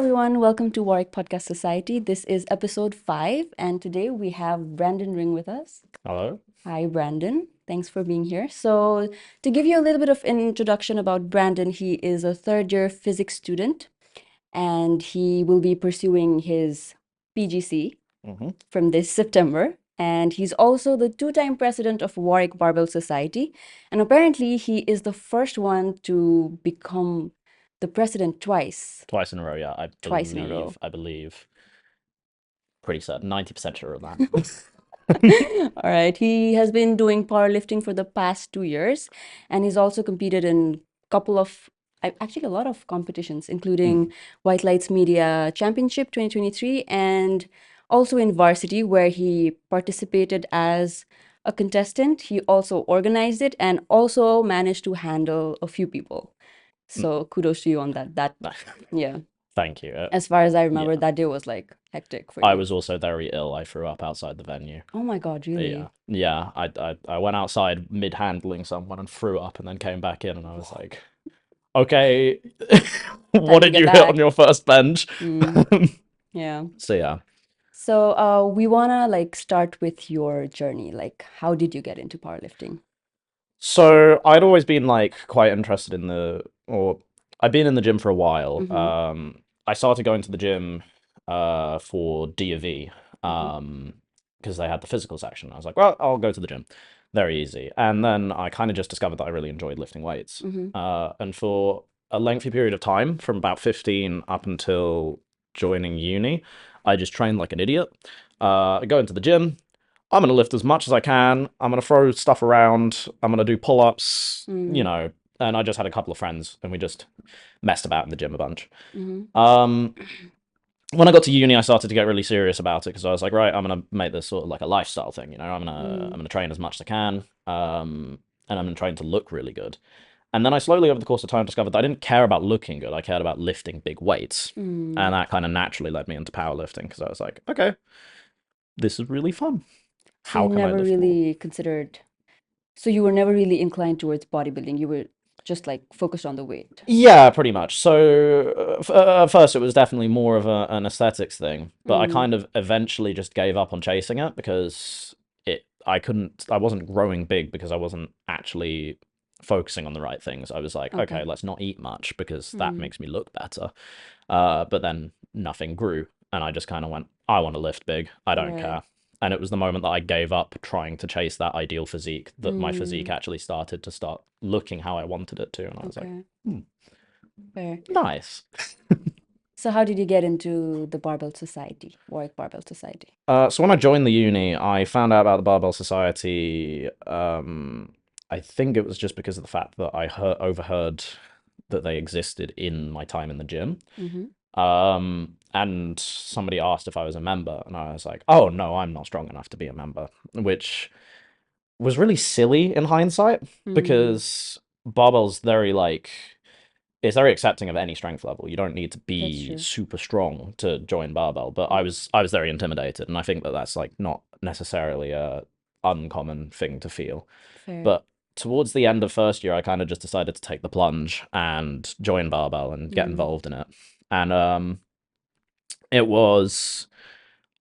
everyone, welcome to Warwick Podcast Society. This is episode 5, and today we have Brandon Ring with us. Hello. Hi, Brandon. Thanks for being here. So, to give you a little bit of an introduction about Brandon, he is a third year physics student and he will be pursuing his PGC hmm from this September. And he's also the two-time president of Warwick Barbell Society. And apparently, he is the first one to become the president Twice in a row, yeah. twice in a row. I believe. Pretty certain. 90% sure of that. All right. He has been doing powerlifting for the past 2 years, and he's also competed in couple of actually a lot of competitions, including White Lights Media Championship 2023 and also in varsity where he participated as a contestant. He also organized it and also managed to handle a few people. So kudos to you on that. Yeah. Thank you. As far as I remember, yeah. that day was like hectic for I you. was also very ill. I threw up outside the venue. Oh my God, really? Yeah. I went outside mid-handling someone and threw up and then came back in and I was like, okay, what to did get you hit back. on your first bench? Yeah. So yeah. So we wanna like start with your journey. Like, how did you get into powerlifting? So I'd always been like quite interested in or I've been in the gym for a while. Mm-hmm. I started going to the gym for D of E Mm-hmm. because they had the physical section. I was like, well, I'll go to the gym. Very easy. And then I kind of just discovered that I really enjoyed lifting weights. Mm-hmm. And for a lengthy period of time, from about 15 up until joining uni, I just trained like an idiot. I go into the gym. I'm going to lift as much as I can. I'm going to throw stuff around. I'm going to do pull-ups, Mm-hmm. and I just had a couple of friends and we just messed about in the gym a bunch. Mm-hmm. Um, when I got to uni, I started to get really serious about it because I was like, right, I'm going to make this sort of like a lifestyle thing, I'm going to train as much as I can. And I'm going to train to look really good. And then I slowly, over the course of time, discovered that I didn't care about looking good. I cared about lifting big weights. Mm-hmm. And that kind of naturally led me into powerlifting because I was like, okay, this is really fun. So you How can I never lift more? really considered, so you were never really inclined towards bodybuilding. You were just like focused on the weight. Yeah, pretty much. So at first, it was definitely more of an aesthetics thing, but I Mm-hmm. kind of eventually just gave up on chasing it because I wasn't growing big because I wasn't actually focusing on the right things. I was like, okay, Okay. let's not eat much because that Mm-hmm. makes me look better. But then nothing grew, and I just kind of went, I want to lift big. I don't Right. care. And it was the moment that I gave up trying to chase that ideal physique that my physique Mm, actually started to start looking how I wanted it to, and I was like, okay. hmm, Fair. nice. So how did you get into the Barbell Society, Warwick Barbell Society? So when I joined the uni, I found out about the Barbell Society. I think it was just because of the fact that overheard that they existed in my time in the gym. Mm-hmm. And somebody asked if I was a member, and I was like, "Oh no, I'm not strong enough to be a member," which was really silly in hindsight Mm, because barbell's very like it's very accepting of any strength level. You don't need to that's be true. super strong to join barbell. But I was very intimidated, and I think that that's like not necessarily a uncommon thing to feel. Fair. But towards the end of first year, I kind of just decided to take the plunge and join barbell and get Mm, involved in it. And it was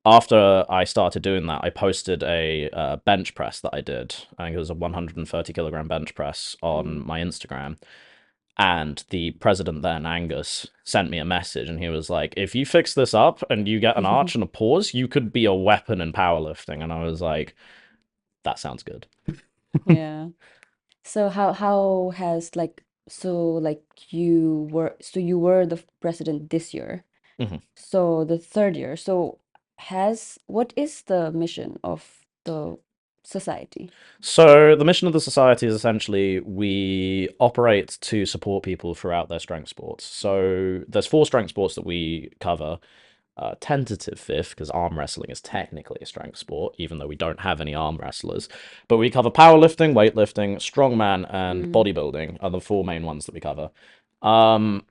after I started doing that, I posted a bench press that I did. I think it was a 130 kilogram bench press mm. on my Instagram. And the president then, Angus, sent me a message and he was like, if you fix this up and you get an arch and a pause, you could be a weapon in powerlifting. And I was like, that sounds good. Yeah. So how has like you were the president this year. Mhm. So the third year. So has what is the mission of the society? So the mission of the society is essentially we operate to support people throughout their strength sports. So there's 4 strength sports that we cover. Tentative fifth, because arm wrestling is technically a strength sport, even though we don't have any arm wrestlers. But we cover powerlifting, weightlifting, strongman, and Mm, bodybuilding are the 4 main ones that we cover. Um,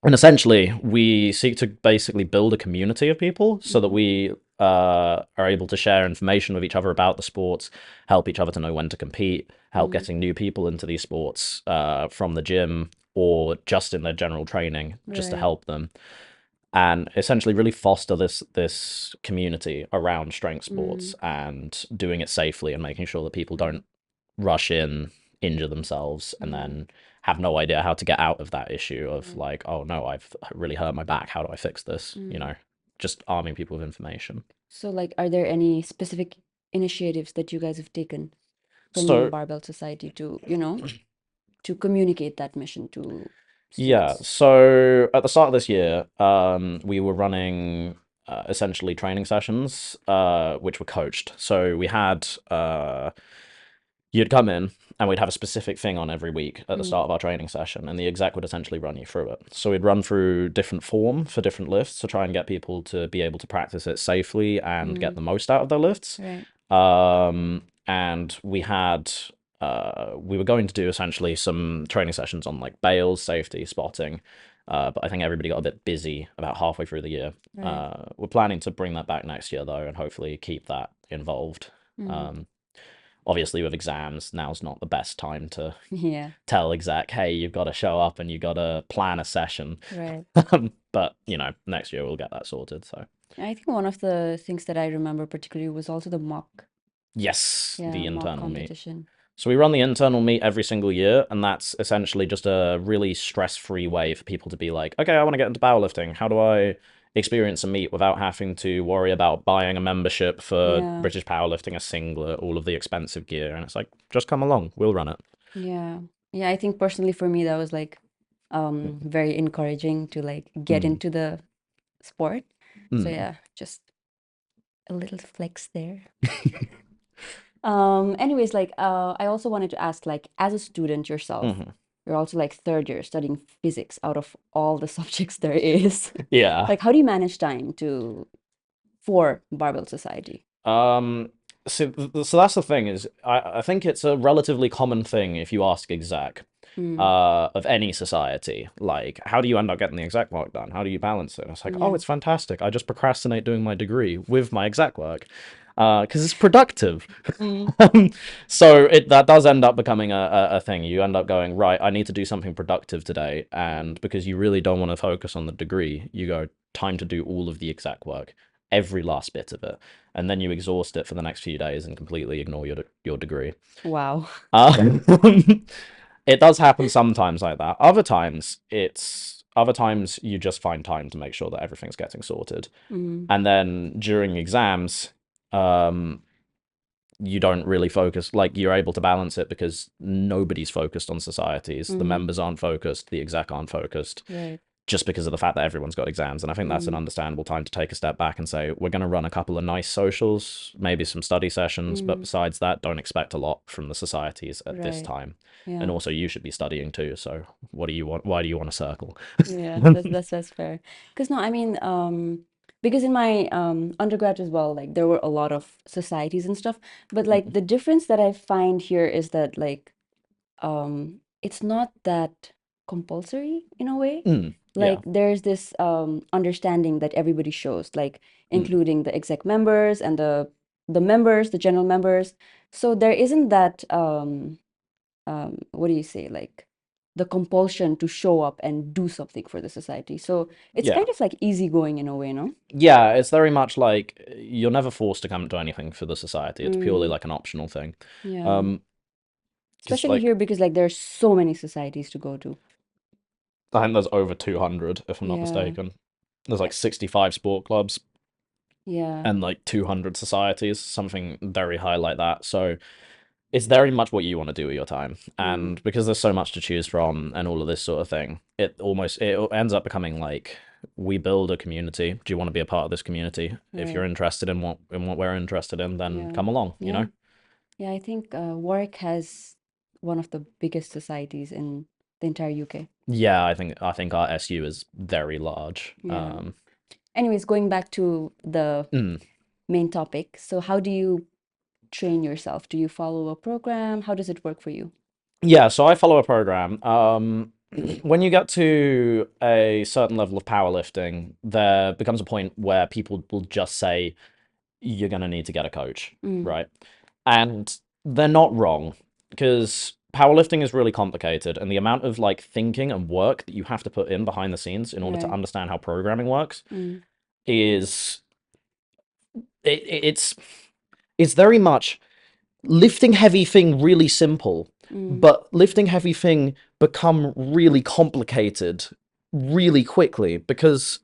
and essentially, we seek to basically build a community of people so that mm-hmm. we are able to share information with each other about the sports, help each other to know when to compete, help Mm-hmm. getting new people into these sports from the gym. or just in their general training, just to Right. help them, and essentially really foster this community around strength Mm, sports and doing it safely and making sure that people don't rush in, injure themselves, and mm, then have no idea how to get out of that issue of right. like, oh no, I've really hurt my back. How do I fix this? Mm. Just arming people with information. So, like, are there any specific initiatives that you guys have taken from So Barbell Society to, to communicate that mission to yeah, students? so at the start of this year, we were running essentially training sessions, which were coached. So we had you'd come in and we'd have a specific thing on every week at the Mm, start of our training session, and the exec would essentially run you through it. So we'd run through different form for different lifts to try and get people to be able to practice it safely and get mm, the most out of their lifts. right. And we were going to do essentially some training sessions on like bales, safety, spotting. But I think everybody got a bit busy about halfway through the year. Right. We're planning to bring that back next year though, and hopefully keep that involved. Mm, Um, Obviously with exams, now's not the best time to yeah. tell exec, hey, you've got to show up and you've got to plan a session. Right. But next year we'll get that sorted. So I think one of the things that I remember particularly was also the mock, yes, yeah, the mock internal meet. competition. So we run the internal meet every single year, and that's essentially just a really stress-free way for people to be like, okay, I want to get into powerlifting. How do I experience a meet without having to worry about buying a membership for Yeah. British powerlifting, a singlet, all of the expensive gear? And it's like, just come along, we'll run it. Yeah. Yeah, I think personally for me that was like very encouraging to like get Mm. into the sport. So Mm. yeah, just a little flex there. Anyways, like I also wanted to ask, like, as a student yourself, Hmm. you're also like third year studying physics out of all the subjects there is. Yeah. Like, how do you manage time to for Barbell Society? Um, so that's the thing is I think it's a relatively common thing if you ask exec Mm, of any society, like how do you end up getting the exec work done? How do you balance it? And it's like, oh, yeah. it's fantastic. I just procrastinate doing my degree with my exec work because it's productive. Mm, So that does end up becoming a thing. You end up going, right, I need to do something productive today. And because you really don't want to focus on the degree, you go, time to do all of the exec work, every last bit of it. And then you exhaust it for the next few days and completely ignore your degree. wow. Um, it does happen sometimes like that. Other times you just find time to make sure that everything's getting sorted. Mm, And then during exams, um, you don't really focus, like you're able to balance it because nobody's focused on societies. The mm, members aren't focused, the exec aren't focused, right. just because of the fact that everyone's got exams. And I think that's an Mm, understandable time to take a step back and say, we're going to run a couple of nice socials, maybe some study sessions, but mm, besides that, don't expect a lot from the societies at this right. time. And Yeah. also, you should be studying too. So, what do you want? Why do you want a circle? Yeah, that's fair. Because no, I mean, because in my undergrad as well, like there were a lot of societies and stuff, but like the difference that I find here is that like it's not that compulsory in a way. Mm, Like yeah. there's this understanding that everybody shows, like Mm, including the exec members and the members, the general members. So there isn't that what do you say, like the compulsion to show up and do something for the society. So it's yeah. kind of like easygoing in a way, no? Yeah, it's very much like you're never forced to come to anything for the society. It's purely Mm, like an optional thing. yeah. Um, because Especially like here because like there's so many societies to go to. I think there's over 200, if I'm not Yeah. mistaken. There's I- like 65 sport clubs Yeah. and like 200 societies, something very high like that. So it's very much what you want to do with your time. Mm, And because there's so much to choose from and all of this sort of thing, it ends up becoming like we build a community. Do you want to be a part of this community? If you're right. interested in what we're interested in, then Yeah. come along, you Yeah. know? Yeah, I think Warwick has one of the biggest societies in the entire UK. Yeah, I think our SU is very large. Yeah. Anyways, going back to the Mm, main topic. So how do you train yourself? Do you follow a program? How does it work for you? yeah, so I follow a program. When you get to a certain level of powerlifting, there becomes a point where people will just say, you're going to need to get a coach, Mm, right? And they're not wrong because powerlifting is really complicated, and the amount of like thinking and work that you have to put in behind the scenes in order to Right. understand how programming works Mm. is it's it's very much lifting heavy thing really simple, Mm. but lifting heavy thing become really complicated really quickly because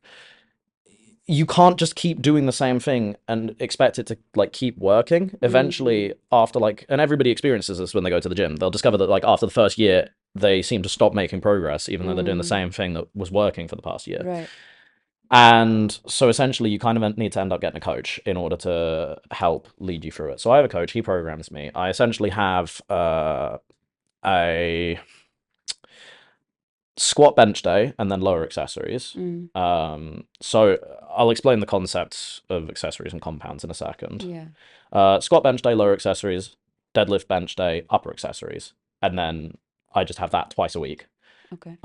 you can't just keep doing the same thing and expect it to like keep working. Mm. Eventually, after like, and everybody experiences this when they go to the gym, they'll discover that like after the first year, they seem to stop making progress, even though they're doing the Mm. same thing that was working for the past year. Right. And so essentially, you kind of need to end up getting a coach in order to help lead you through it. So I have a coach, he programs me. I essentially have a squat bench day and then lower accessories. Mm. So I'll explain the concepts of accessories and compounds in a second. Yeah. Squat bench day, lower accessories, deadlift bench day, upper accessories, and then I just have that twice a week. Okay.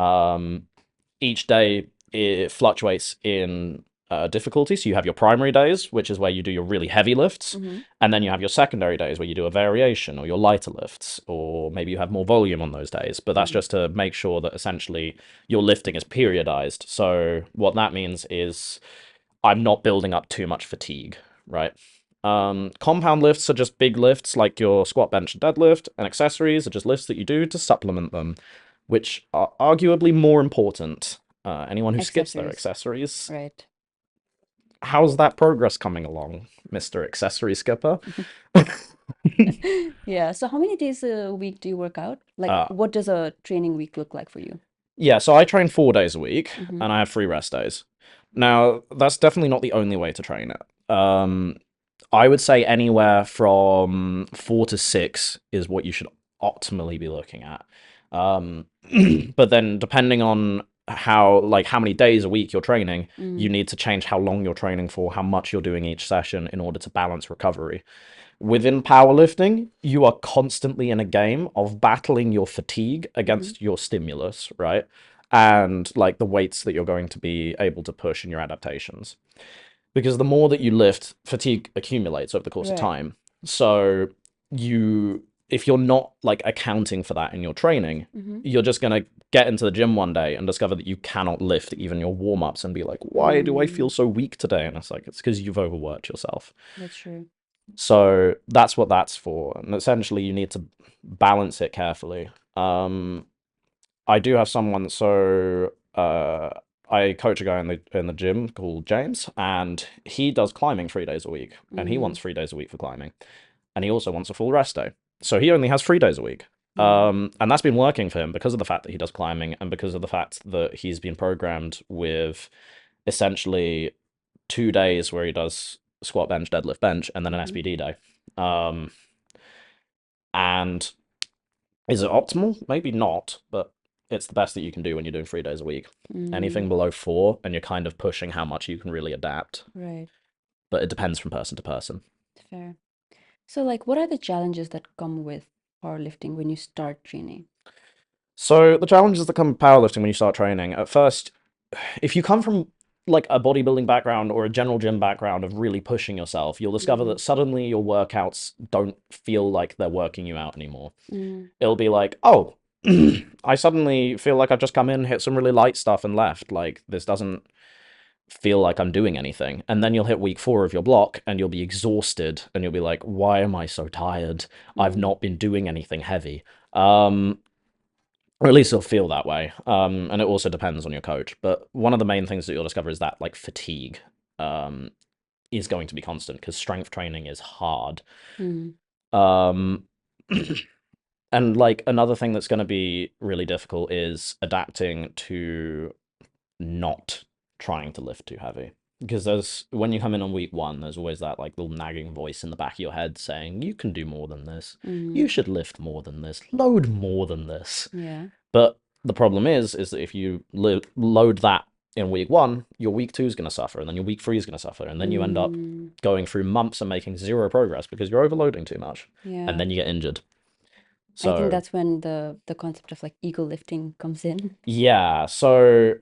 Each day it fluctuates in difficulty. So you have your primary days, which is where you do your really heavy lifts, Mm-hmm. and then you have your secondary days where you do a variation or your lighter lifts, or maybe you have more volume on those days. But that's Mm. just to make sure that essentially your lifting is periodized. So what that means is I'm not building up too much fatigue, right? Compound lifts are just big lifts like your squat, bench, and deadlift, and accessories are just lifts that you do to supplement them, which are arguably more important. Anyone who skips their Accessories. accessories, Right. how's that progress coming along, Mr. Accessory Skipper? Yeah. So how many days a week do you work out? Like, uh, what does a training week look like for you? yeah, so I train 4 days a week, Mm-hmm. and I have 3 rest days. Now, that's definitely not the only way to train it. I would say anywhere from 4 to 6 is what you should optimally be looking at. Um, but then depending on how many days a week you're training, you Mm. need to change how long you're training for, how much you're doing each session in order to balance recovery. Within powerlifting, you are constantly in a game of battling your fatigue Mm-hmm. against your stimulus, right? And like the weights that you're going to be able to push in your adaptations. Because the more that you lift, fatigue accumulates over the course of Right. time. So if you're not like accounting for that in your training, Mm-hmm. you're just going to get into the gym one day and discover that you cannot lift even your warm-ups and be like, why do I feel Mm. so weak today? And it's like, it's because you've overworked yourself. That's true. So that's what that's for. And essentially, you need to balance it carefully. I do have someone, so I coach a guy in the gym called James, and he does climbing 3 days a week, and he Mm. wants 3 days a week for climbing, and he also wants a full rest day. So he only has 3 days a week. Mm. And that's been working for him because of the fact that he does climbing and because of the fact that he's been programmed with essentially 2 days where he does squat, bench, deadlift, bench, and then an Mm-hmm. SBD day. And is it optimal? Maybe not, but it's the best that you can do when you're doing 3 days a week. Mm. Anything below 4, and you're kind of pushing how much you can really adapt. Right. But it depends from person to person. Fair. So, like, what are the challenges that come with powerlifting when you start training? So the challenges that come with powerlifting when you start training, at first, if you come from like a bodybuilding background or a general gym background of really pushing yourself, you'll discover Mm. that suddenly your workouts don't feel like they're working you out anymore. Mm. It'll be like, oh, I suddenly feel like I've just come in, hit some really light stuff and left. Like this doesn't feel like I'm doing anything. And then you'll hit week 4 of your block and you'll be exhausted and you'll be like, why am I so tired? I've Mm. not been doing anything heavy. Or at least it'll feel that way. And it also depends on your coach. But one of the main things that you'll discover is that like fatigue um, is going to be constant because strength training is hard. Mm. Um, and like another thing that's going to be really difficult is adapting to not trying to lift too heavy. Because there's when you come in on week 1, there's always that like little nagging voice in the back of your head saying, you can do more than this. Mm. You should lift more than this. Load more than this. Yeah. But the problem is that if you load that in week 1, your week 2 is going to suffer, and then your week 3 is going to suffer, and then you end up Mm. going through months and making zero progress because you're overloading too much, and Yeah. then you get injured. I think So that's when the concept of like ego lifting comes in. yeah, so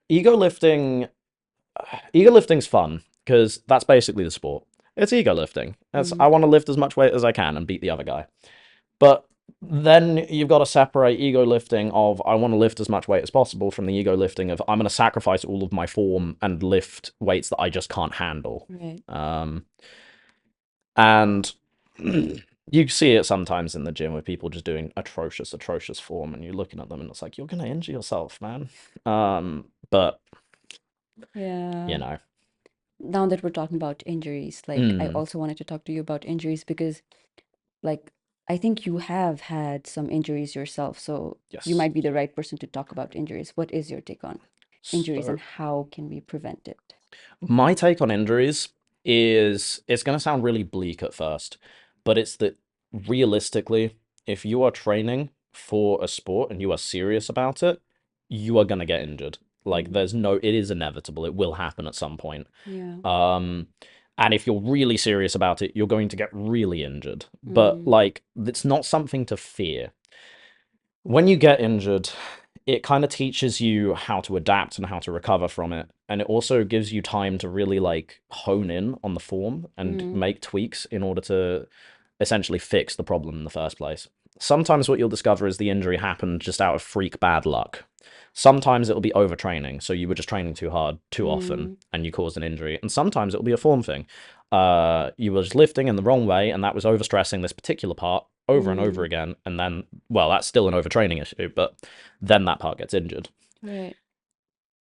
ego lifting, ego lifting's fun because that's basically the sport. It's ego lifting. It's Mm. I want to lift as much weight as I can and beat the other guy. But Then you've got to separate ego lifting of I want to lift as much weight as possible from the ego lifting of I'm going to sacrifice all of my form and lift weights that I just can't handle. Right. And you see it sometimes in the gym with people just doing atrocious, atrocious form, and you're looking at them and it's like, you're going to injure yourself, man. But, Yeah. you know. Now that we're talking about injuries, like I Mm, also wanted to talk to you about injuries because like I think you have had some injuries yourself, so you yes. might be the right person to talk about injuries. What is your take on injuries So and how can we prevent it? my take on injuries is it's going to sound really bleak at first, but it's that realistically, if you are training for a sport and you are serious about it, you are going to get injured. Like, Mm. it is inevitable. It will happen at some point. Yeah. Um, and if you're really serious about it, you're going to get really injured. But, Mm. like, it's not something to fear. When you get injured, it kind of teaches you how to adapt and how to recover from it. And it also gives you time to really like hone in on the form and Mm. make tweaks in order to essentially fix the problem in the first place. Sometimes what you'll discover is the injury happened just out of freak bad luck. Sometimes it'll be overtraining, so you were just training too hard too often Mm. and you caused an injury. And sometimes it'll be a form thing. You were just lifting in the wrong way, and that was overstressing this particular part over and over Mm. again. And then, well, that's still an overtraining issue, but then that part gets injured. Right.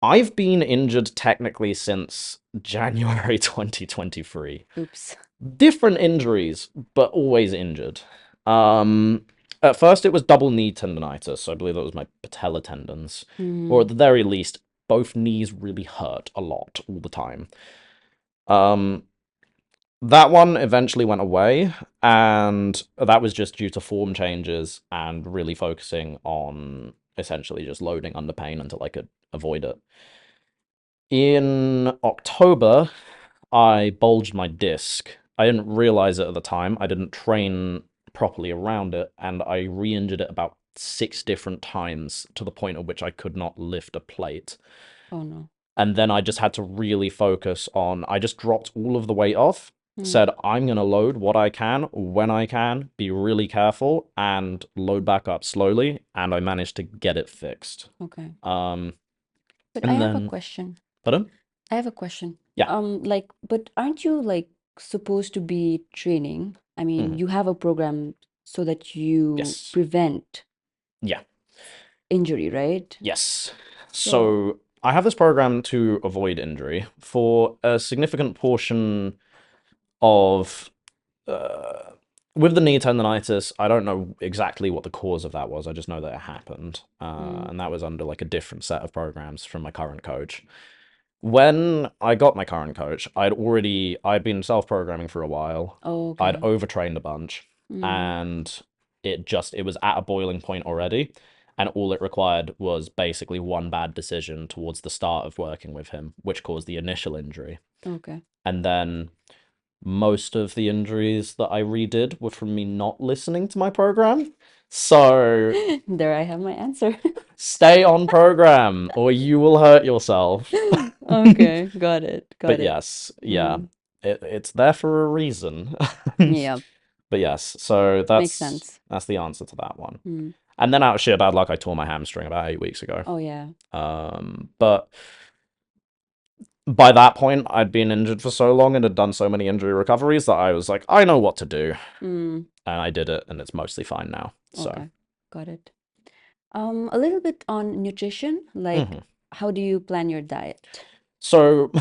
I've been injured technically since January 2023. Oops. Different injuries, but always injured. Um, at first, it was double knee tendonitis. I believe that was my patella tendons, or at Mm. the very least, both knees really hurt a lot all the time. Um, that one eventually went away, and that was just due to form changes and really focusing on essentially just loading under pain until I could avoid it. In October, I bulged my disc. I didn't realize it at the time. I didn't train properly around it, and I re injured it about 6 different times to the point at which I could not lift a plate. Oh no. And then I just had to really focus on, I just dropped all of the weight off, Mm. said, I'm going to load what I can when I can, be really careful, and load back up slowly. And I managed to get it fixed. Okay. Um, But I and have a then, question. pardon? I have a question. Yeah. Like, but aren't you like supposed to be training? I mean, Mhm. you have a program so that you Yes. prevent Yeah. injury, right? Yes. So, So I have this program to avoid injury for a significant portion of uh, with the knee tendonitis. I don't know exactly what the cause of that was. I just know that it happened, mm, and that was under like a different set of programs from my current coach. When I got my current coach, I'd been self-programming for a while. oh, I'd okay. overtrained a bunch, Mm, and it was at a boiling point already, and all it required was basically one bad decision towards the start of working with him, which caused the initial injury. okay. And then most of the injuries that I redid were from me not listening to my program. So There I have my answer. stay on program or you will hurt yourself. Okay, got it. But Got it. yes, yeah, Mm, it's there for a reason. yeah, But yes, so makes sense. that's the answer to that one. Mm. And then out of sheer bad luck, I tore my hamstring about 8 weeks ago. Oh, yeah. But by that point, I'd been injured for so long and had done so many injury recoveries that I was like, I know what to do, Mm, and I did it, and it's mostly fine now. So, okay, got it. A little bit on nutrition, like mhm. how do you plan your diet? So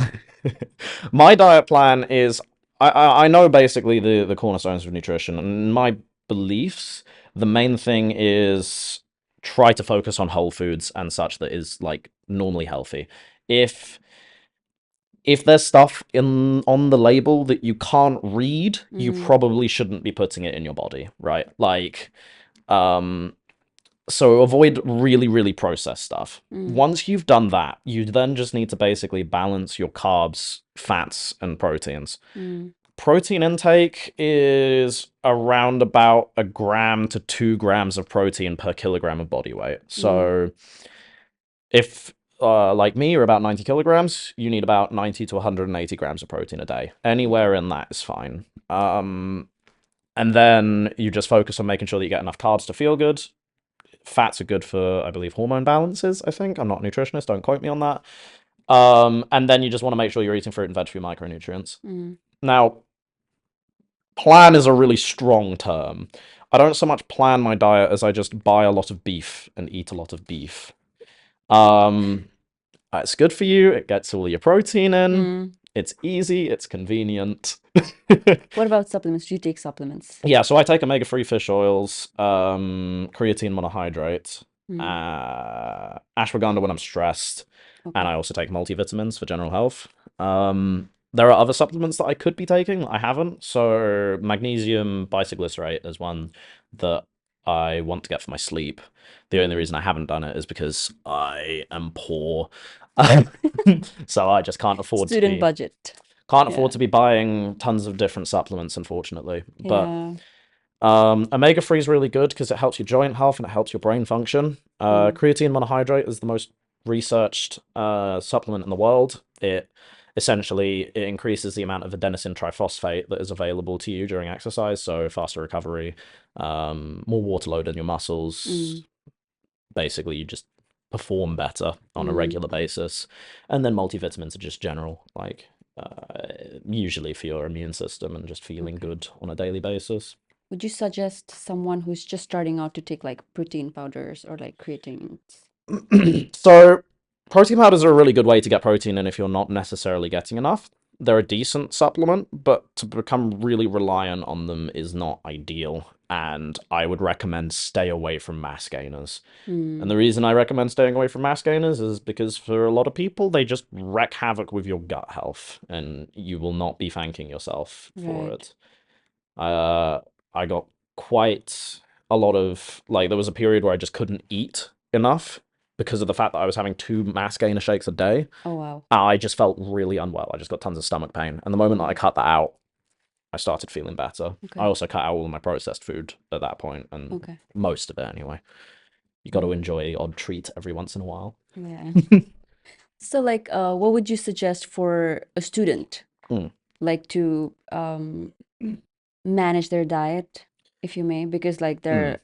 my diet plan is I know basically the cornerstones of nutrition and my beliefs. The main thing is try to focus on whole foods and such that is like normally healthy. If if there's stuff in on the label that you can't read, you Mm, probably shouldn't be putting it in your body, right? Like um so avoid really, really processed stuff. mm, Once you've done that, you then just need to basically balance your carbs, fats, and proteins. mm, Protein intake is around about 1 gram to 2 grams of protein per kilogram of body weight. mm, So if like me, you're about 90 kilograms, you need about 90 to 180 grams of protein a day. mm, Anywhere in that is fine. And then you just focus on making sure that you get enough carbs to feel good. Fats are good for, I believe, hormone balances, I think. I'm not a nutritionist, don't quote me on that. And then you just want to make sure you're eating fruit and veg for your micronutrients. Mm. Now, plan is a really strong term. I don't so much plan my diet as I just buy a lot of beef and eat a lot of beef. Um, it's good for you. It gets all your protein in. Mm. It's easy. It's convenient. What about supplements? Do you take supplements? Yeah, so I take omega-3 fish oils, creatine monohydrate, Mm. ashwagandha when I'm stressed, and Okay. I also take multivitamins for general health. There are other supplements that I could be taking. I haven't. So magnesium bisoglycerate is one that I want to get for my sleep. The only Mm. reason I haven't done it is because I am poor. So I just Student budget. can't afford Yeah. to be buying tons of different supplements, unfortunately. But Yeah. omega-3 is really good because it helps your joint health and it helps your brain function. Mm. Creatine monohydrate is the most researched supplement in the world. It increases the amount of adenosine triphosphate that is available to you during exercise, so faster recovery, more water load in your muscles. Mm. Basically, you just perform better on a Mm. regular basis. And then multivitamins are just general, like usually for your immune system and just feeling Okay. good on a daily basis. Would you suggest someone who's just starting out to take like protein powders or like creatines? So, protein powders are a really good way to get protein in if you're not necessarily getting enough. They're a decent supplement, but to become really reliant on them is not ideal. And I would recommend stay away from mass gainers. And Mm. the reason I recommend staying away from mass gainers is because for a lot of people, they just wreak havoc with your gut health, and you will not be thanking yourself for Right. it. Uh, I got quite a lot of like there was a period where I just couldn't eat enough because of the fact that I was having two mass gainer shakes a day. Oh wow. I just felt really unwell. I just got tons of stomach pain. And the moment that I Mm. cut that out, I started feeling better. I Okay. also cut out all of my processed food at that point, and Okay. most of it anyway. You got to Mm. enjoy the odd treat every once in a while. Yeah. So like what would you suggest for a student Mm, like to manage their diet, if you may, because like mm, they're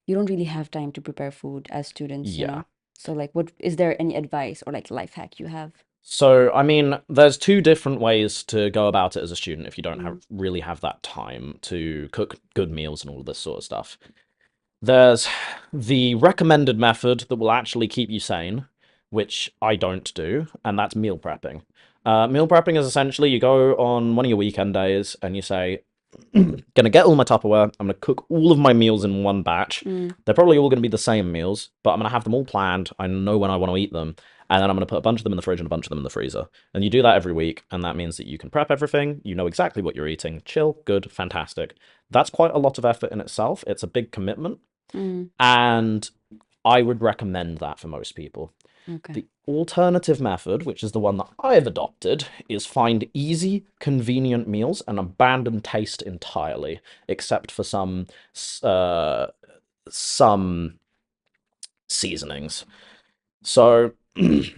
you don't really have time to prepare food as students, you yeah. know? So like what is there any advice or like life hack you have? So, I mean, there's two different ways to go about it as a student if you don't Mm. really have that time to cook good meals and all of this sort of stuff. There's the recommended method that will actually keep you sane, which I don't do, and that's meal prepping. Meal prepping is essentially you go on one of your weekend days and you say, gonna get all my Tupperware. I'm gonna cook all of my meals in one batch. Mm. They're probably all gonna be the same meals, but I'm gonna have them all planned. I know when I want to eat them, and then I'm gonna put a bunch of them in the fridge and a bunch of them in the freezer. And you do that every week, and that means that you can prep everything. You know exactly what you're eating. Chill, good, fantastic. That's quite a lot of effort in itself. It's a big commitment, Mm. and I would recommend that for most people. Okay. The alternative method, which is the one that I've adopted, is find easy, convenient meals and abandon taste entirely, except for uh, some seasonings. So,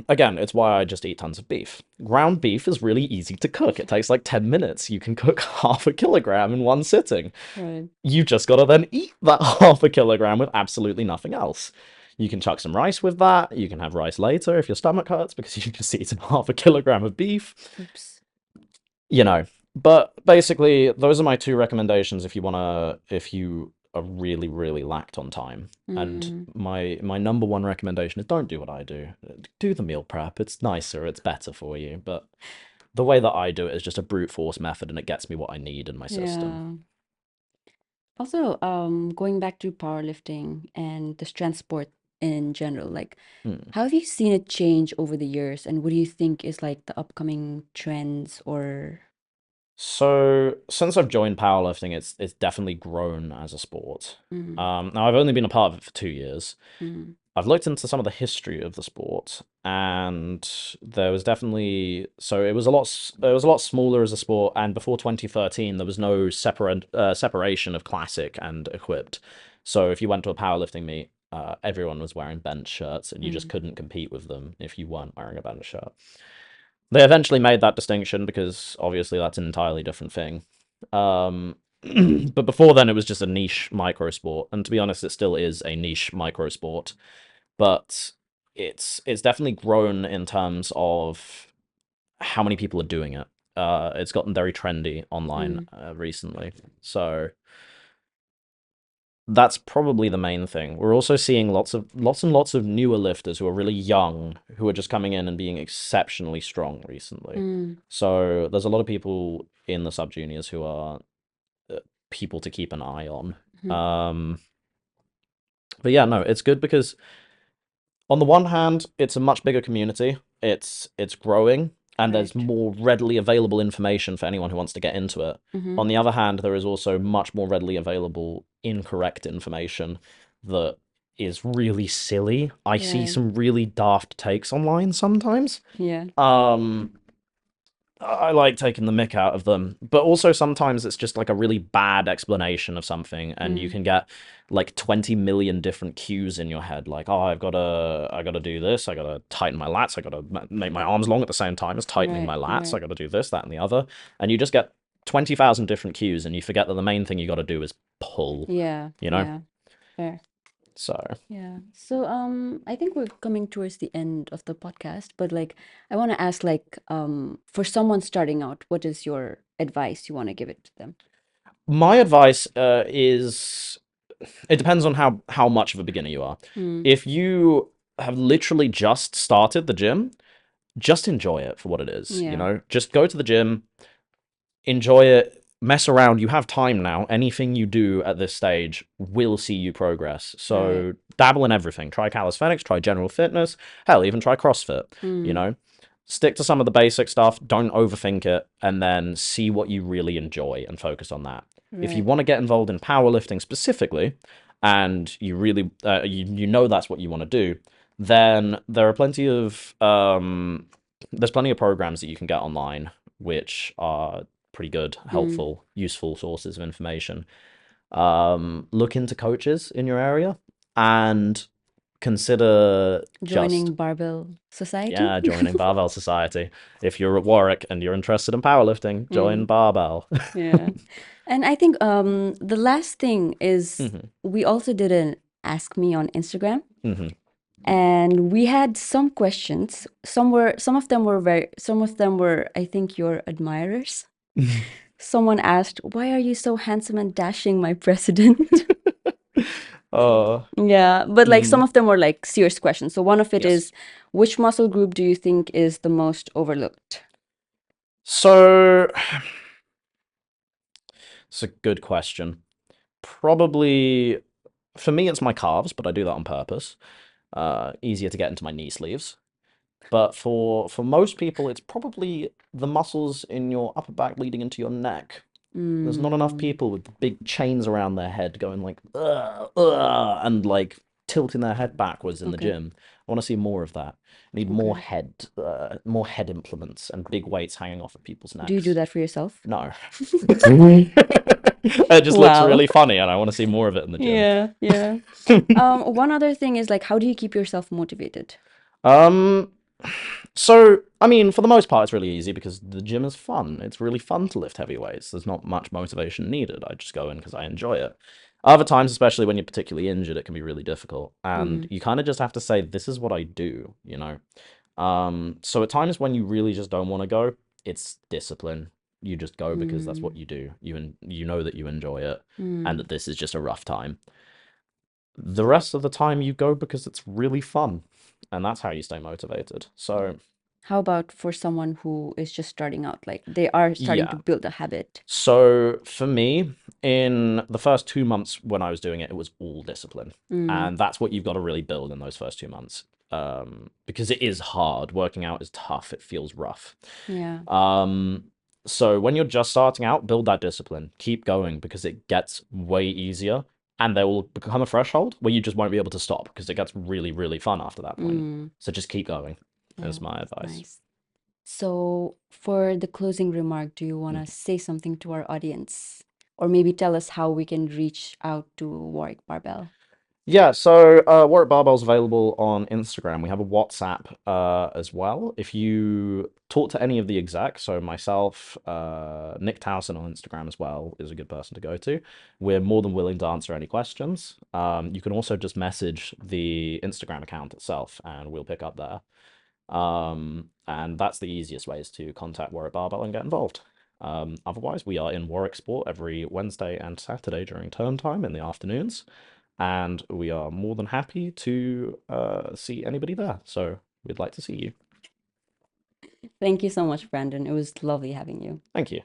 again, it's why I just eat tons of beef. Ground beef is really easy to cook. It takes like 10 minutes. You can cook half a kilogram in one sitting. Right. You just gotta then eat that half a kilogram with absolutely nothing else. You can chuck some rice with that. You can have rice later if your stomach hurts because you just eaten half a kilogram of beef. Oops. You know. But basically, those are my two recommendations if you are really, really lacked on time. And Mm. my number one recommendation is don't do what I do. Do the meal prep. It's nicer, it's better for you. But the way that I do it is just a brute force method and it gets me what I need in my system. Yeah. Also, going back to powerlifting and the strength sport in general, like Hmm. how have you seen it change over the years, and what do you think is like the upcoming trends or So since I've joined powerlifting, it's definitely grown as a sport. mm. Now I've only been a part of it for 2 years. Mm. I've looked into some of the history of the sport, and there was definitely it was a lot smaller as a sport. And before 2013, there was no separation of classic and equipped. So if you went to a powerlifting meet, everyone was wearing bench shirts, and you just Mm. couldn't compete with them if you weren't wearing a bench shirt. They eventually made that distinction because obviously that's an entirely different thing. But before then, it was just a niche micro sport, and to be honest, it still is a niche micro sport. But it's definitely grown in terms of how many people are doing it. It's gotten very trendy online Mm, recently, so that's probably the main thing. We're also seeing lots and lots of newer lifters who are really young, who are just coming in and being exceptionally strong recently. mm, So there's a lot of people in the sub juniors who are uh, people to keep an eye on. mhm. Um, but yeah, no, it's good because on the one hand, it's a much bigger community. It's growing, and there's Right. more readily available information for anyone who wants to get into it. Mm-hmm. On the other hand, there is also much more readily available incorrect information that is really silly. I see Right. some really daft takes online sometimes. Yeah. Um, I like taking the mick out of them, but also sometimes it's just like a really bad explanation of something, and you Mm, can get like 20 million different cues in your head. Like, oh, I gotta do this. I gotta tighten my lats. I gotta make my arms long at the same time as tightening my right. lats. I Right. gotta do this, that, and the other, and you just get 20,000 different cues, and you forget that the main thing you gotta do is pull. Yeah. You know, Yeah. Fair. so. Yeah. So I think we're coming towards the end of the podcast, but like I want to ask like for someone starting out, what is your advice you want to give it to them? My advice is it depends on how much of a beginner you are. Mm, If you have literally just started the gym, just enjoy it for what it is, you yeah. know? Just go to the gym, enjoy it, mess around. You have time now. Anything you do at this stage will see you progress. Right. So dabble in everything. Try calisthenics, try general fitness, hell, even try CrossFit, you Mm, know? Stick to some of the basic stuff, don't overthink it, and then see what you really enjoy and focus on that. If you right. want to get involved in powerlifting specifically, and you really you know that's what you want to do, then there are there's plenty of programs that you can get online which are pretty good, Mm. helpful, useful sources of information. Look into coaches in your area and consider just, Joining Barbell Society? yeah, joining Barbell Society. If you're at Warwick and you're interested in powerlifting, join Mm, Barbell. yeah. And I think the last thing is hmm we also did an ask me on Instagram. hmm And we had some questions. Some of them were, I think, your admirers. Someone asked, "Why are you so handsome and dashing, my president?" uh, Yeah, but like some mhm. of them were like serious questions. So one of it Yes. is, which muscle group do you think is the most overlooked? So, it's a good question. Probably, for me, it's my calves, but I do that on purpose. Easier to get into my knee sleeves. But for most people, it's probably the muscles in your upper back leading into your neck. There's not enough Mm, people with big chains around their head going like, ugh, and like tilting their head backwards in the okay, gym. I want to see more of that. I need okay. more head implements and big weights hanging off of people's Do you do necks. that for yourself? No. It just looks Wow. really funny, and I want to see more of it in the gym. Yeah, yeah. One other thing is like, how do you keep yourself motivated? Um, so I mean, for the most part, it's really easy because the gym is fun. It's really fun to lift heavy weights. There's not much motivation needed. I just go in because I enjoy it. Other times, especially when you're particularly injured, it can be really difficult, and Mm, you kind of just have to say, "This is what I do," you know. So at times when you really just don't want to go, it's discipline. You just go because that's what mm, you do. You know that you enjoy it, and mm. that this is just a rough time. The rest of the time you go because it's really fun, and that's how you stay motivated. So, How about for someone who is just starting out, like they are starting to yeah. build a habit? So for me, in the first 2 months when I was doing it, it was all discipline. Mm, And that's what you've got to really build in those first 2 months. Because it is hard. Working out is tough. It feels rough. yeah. Um, so when you're just starting out, build that discipline. Keep going because it gets way easier. And there will become a threshold where you just won't be able to stop because it gets really, really fun after that point. Mm, So just keep going, yeah. is my advice. Nice. So, for the closing remark, do you want to Mhm. say something to our audience? Or maybe tell us how we can reach out to Warwick Barbell? Yeah, so Warwick Barbell's available on Instagram. We have a WhatsApp as well. If you talk to any of the execs, so myself, Nick Towson on Instagram as well is a good person to go to. We're more than willing to answer any questions. You can also just message the Instagram account itself, and we'll pick up there. And that's the easiest ways to contact Warwick Barbell and get involved. Otherwise, we are in Warwick Sport every Wednesday and Saturday during term time in the afternoons, and we are more than happy to see anybody there. So we'd like to see you. Thank you so much, Brandon. It was lovely having you. Thank you.